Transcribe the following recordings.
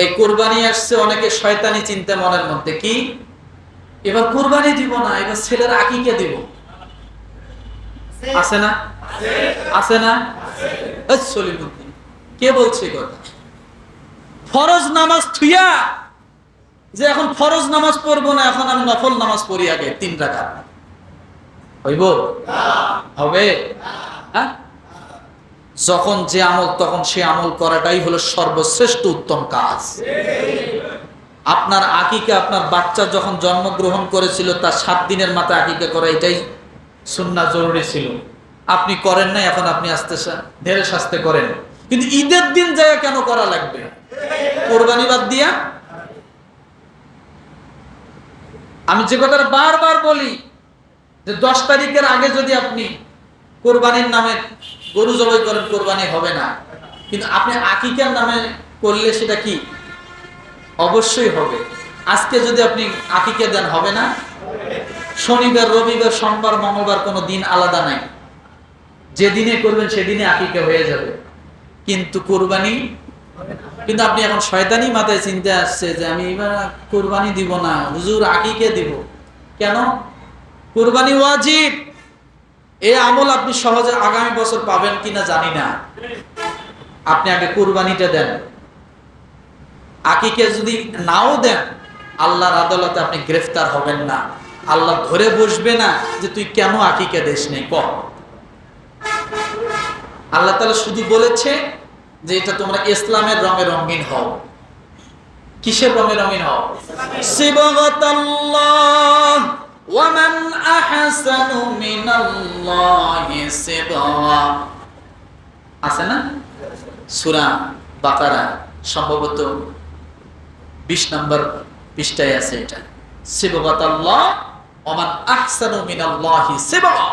এই কুরবানি আসছে, অনেকে শয়তানি চিন্তা মনের মধ্যে, কি এবার কুরবানি দিব না, এবার ছেলের আকিকা দিব। আছে না? আছে না? সলিমুদ্দিন কে বলছে কথা? ফরজ নামাজ থুইয়া যে এখন ফরজ নামাজ পড়বো না, এখন আমি নফল নামাজ পড়ি আগে 3 রাকাত, হইব? হবে? হ্যাঁ, যখন যে আমল তখন সে আমল করাটাই হলো সর্বশ্রেষ্ঠ উত্তম কাজ। আপনার আকিকা, আপনার বাচ্চা যখন জন্মগ্রহণ করেছিল তার 7 দিনের মাথায় আকিকা করা, এটাই সুন্নাহ, জরুরি ছিল। আপনি করেন না, এখন আপনি আস্তে ধীরে সাস্তে করেন। কিন্তু ঈদের দিন যায় কেন করা লাগবে? কোরবানি বাদ দিয়া? আমি যে কথাটা বারবার বলি যে 10 তারিখের আগে যদি আপনি কোরবানির নামে গরু জবাই করেন, কোরবানি হবে না। কিন্তু আপনি আকিকার নামে করলে সেটা কি? অবশ্যই হবে। আজকে যদি আপনি আকিকা দেন, হবে না? শনিবার, রবিবার, সোমবার, মঙ্গলবার কোনো দিন আলাদা নাই, যেদিনে করবেন সেদিনে আকিকা হয়ে যাবে। কিন্তু কোরবানি, কিন্তু আপনি এখন শয়তানি মাথায় চিন্তা আসছে যে আমি এবার কোরবানি দিব না, হুজুর আকিকা দিব। কেন? কোরবানি ওয়াজিব। এই আমল আপনি সহজে আগামী বছর পাবেন কিনা জানি না। আপনি আগে কোরবানিটা দেন। আকিকা যদি নাও দেন, আল্লাহর আদালতে আপনি গ্রেফতার হবেন না। আল্লাহ ধরে বসবে না যে তুই কেন আকিকা দেশ নেই। আল্লাহ তাআলা শুধু বলেছে যে এটা তোমরা ইসলামের রঙে রঙিন হও। কিসের রঙে রঙিন হও? সিবগাতাল্লাহ ওয়া মান আহসানু মিনাল্লাহি সিবগা। আছে না? সূরা বাকারা সম্ভবত 20 নম্বর পৃষ্ঠায় আছে এটা। সিবগাতাল্লাহ ওয়া মান আহসানু মিনাল্লাহি সিবগা।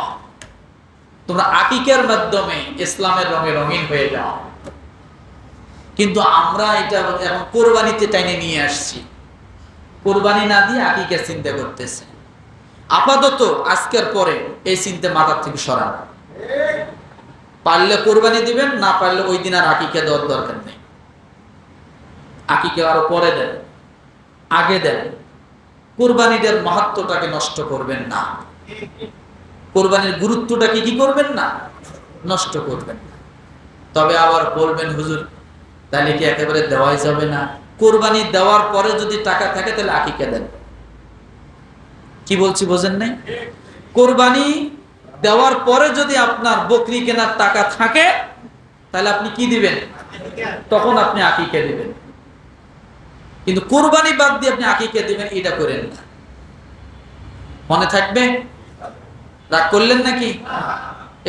তোমরা আকিকার মাধ্যমে ইসলামের রঙে রঙিন হয়ে যাও। কিন্তু আমরা এটা এখন কোরবানিতে টাইনে নিয়ে আসছি। কোরবানি না দিয়ে আকিকা চিন্তা করতেছে। আপাতত আজকের পরে এই চিন্তা মাথার থেকে সরান। পারলে কোরবানি দিবেন, না পারলে ওই দিন আর আকিকা দেওয়ার দরকার নেই। আকিকা আরো পরে দেন, আগে দেন। কোরবানিদের মাহাত্ম্যটাকে নষ্ট করবেন না। কোরবানির গুরুত্বটাকে কি করবেন না? নষ্ট করবেন না। তবে আবার বলবেন, হুজুর তাহলে কি একেবারে দেওয়াই যাবে না? কোরবানি দেওয়ার পরে যদি টাকা থাকে তাহলে আকিকা দেন। কি বলছি বোঝেন নাই? কোরবানি দেওয়ার পরে যদি আপনার বকরি কেনার টাকা থাকে তাহলে আপনি কি দিবেন? তখন আপনি আকিকা দিবেন। কিন্তু কোরবানি বাদ দিয়ে আপনি আকিকা দিবেন, এটা করেন না। মনে থাকবে? রাগ করলেন নাকি?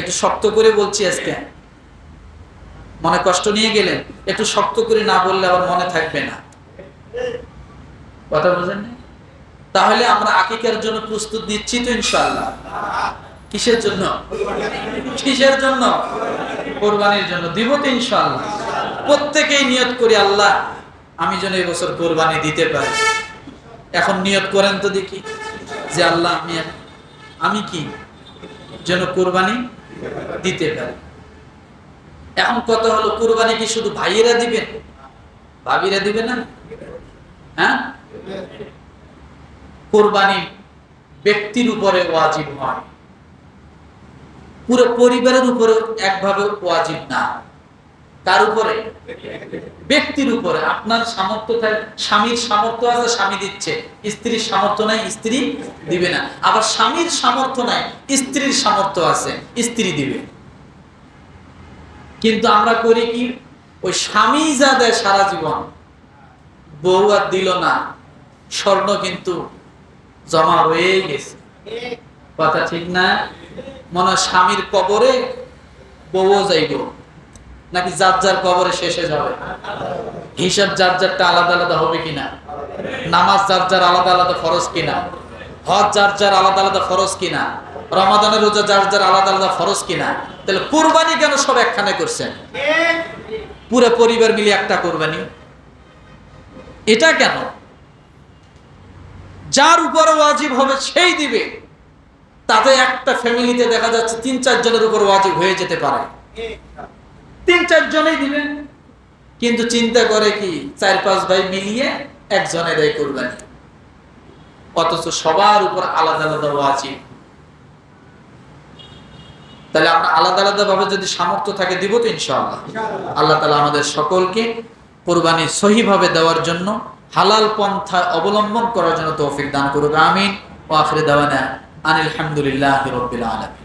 একটু শক্ত করে বলছি আজকে। মনে কষ্ট নিয়ে গেলেন? একটু শক্ত করে না বললে আবার মনে থাকবে না। কথা বুঝেন না? তাহলে আমরা আকিকার জন্য প্রস্তুত নিচ্ছি তো ইনশাআল্লাহ। কিসের জন্য? কিসের জন্য? কোরবানির জন্য। দিব তো ইনশাআল্লাহ। প্রত্যেকেই নিয়ত করি, আল্লাহ আমি যেন এই বছর কোরবানি দিতে পারি। এখন নিয়ত করেন তো দেখি যে আল্লাহ আমি কি যেন কোরবানি দিতে পারি। এখন কথা হলো, কোরবানি কি শুধু ভাইয়েরা দিবেন, ভাবিরা দিবে না? হ্যাঁ, কোরবানি ব্যক্তির উপরে ওয়াজিব হয়, পুরো পরিবারের উপরে একভাবে ওয়াজিব না। কার উপরে? ব্যক্তির উপরে। আপনার সামর্থ্য থাকে, স্বামীর সামর্থ্য আছে স্বামী দিচ্ছে, স্ত্রীর সামর্থ্য নাই স্ত্রী দিবে না। আবার স্বামীর সামর্থ্য নাই স্ত্রীর সামর্থ্য আছে, স্ত্রী দিবে। কিন্তু আমরা করি কি, ওই স্বামী যা দেয় সারা জীবন, বউ আর দিল না, স্বর্ণ কিন্তু জমা রয়ে গেছে। কথা ঠিক না? মনে হয় স্বামীর কবরে বউও যাইব, নাকি যার যার কবরে শেষে যাবে? হিসাব যার যারটা আলাদা আলাদা হবে কিনা, নামাজ যার যার আলাদা আলাদা ফরজ কিনা, হজ যার যার আলাদা আলাদা ফরজ কিনা, রমাদানের রোজা যার যার আলাদা আলাদা ফরজ কিনা। তাহলে কুরবানি কেন সব একখানে করছেন? পুরো পরিবার মিলে একটা কুরবানি, এটা কেন? যার উপরে ওয়াজিব হবে সেই দিবে। তাতে একটা ফ্যামিলিতে দেখা যাচ্ছে 3-4 জনের উপর ওয়াজিব হয়ে যেতে পারে, 3-4 জনেই দিবেন। কিন্তু চিন্তা করে কি 4-5 ভাই মিলিয়ে একজনের এই কুরবানি, অথচ সবার উপর আলাদা আলাদা ওয়াজিব। তাহলে আমরা আলাদা আলাদা ভাবে যদি সামর্থ্য থাকে দিব তো ইনশাআল্লাহ। আল্লাহ তাআলা আমাদের সকলকে কুরবানি সহিভাবে দেওয়ার জন্য, হালাল পন্থা অবলম্বন করার জন্য তৌফিক দান করুক। আমিন। ওয়া আখিরু দাওয়ানা আনিল হামদুলিল্লাহি রাব্বিল আলামিন।